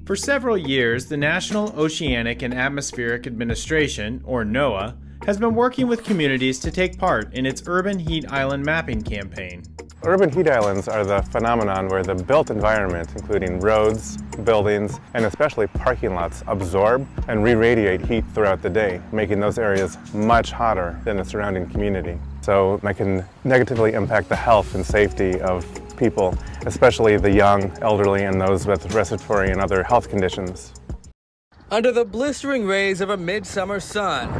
For several years, the National Oceanic and Atmospheric Administration, or NOAA, has been working with communities to take part in its Urban Heat Island Mapping campaign. Urban heat islands are the phenomenon where the built environment, including roads, buildings, and especially parking lots, absorb and re-radiate heat throughout the day, making those areas much hotter than the surrounding community. So that can negatively impact the health and safety of people, especially the young, elderly, and those with respiratory and other health conditions. Under the blistering rays of a midsummer sun,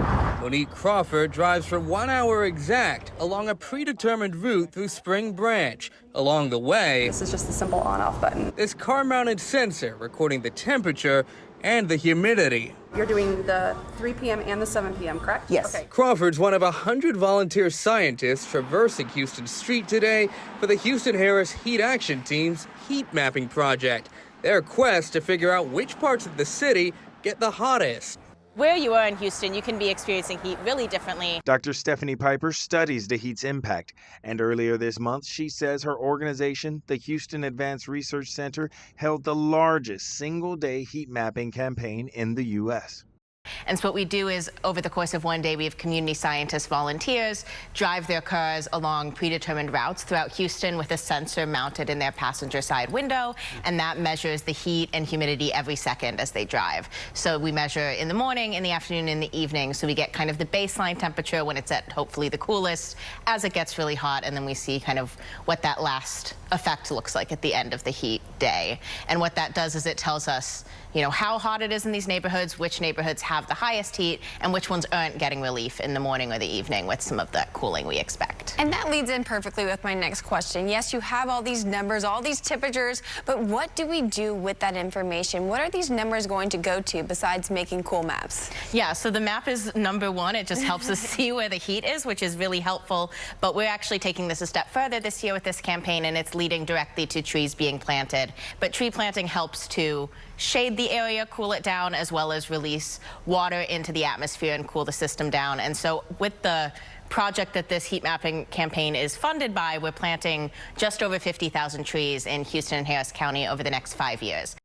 Monique Crawford drives for 1 hour exact along a predetermined route through Spring Branch. Along the way, this is just a simple on-off button. This car-mounted sensor recording the temperature and the humidity. You're doing the 3 p.m. and the 7 p.m., correct? Yes. Okay. Crawford's one of 100 volunteer scientists traversing Houston Street today for the Houston Harris Heat Action Team's heat mapping project. Their quest to figure out which parts of the city get the hottest. Where you are in Houston, you can be experiencing heat really differently. Dr. Stephanie Piper studies the heat's impact, and earlier this month, she says her organization, the Houston Advanced Research Center, held the largest single-day heat mapping campaign in the U.S. And so what we do is, over the course of one day, we have community scientists, volunteers, drive their cars along predetermined routes throughout Houston with a sensor mounted in their passenger side window, and that measures the heat and humidity every second as they drive. So we measure in the morning, in the afternoon, in the evening, so we get kind of the baseline temperature when it's at hopefully the coolest, as it gets really hot, and then we see kind of what that last effect looks like at the end of the heat day. And what that does is it tells us, you know, how hot it is in these neighborhoods, which neighborhoods have the highest heat, and which ones aren't getting relief in the morning or the evening with some of that cooling we expect. And that leads in perfectly with my next question. Yes, you have all these numbers, all these temperatures, but what do we do with that information? What are these numbers going to go to besides making cool maps? Yeah, so the map is number one. It just helps us see where the heat is, which is really helpful. But we're actually taking this a step further this year with this campaign, and it's leading directly to trees being planted. But tree planting helps to shade the area, cool it down, as well as release water into the atmosphere and cool the system down. And so with the project that this heat mapping campaign is funded by, we're planting just over 50,000 trees in Houston and Harris County over the next 5 years.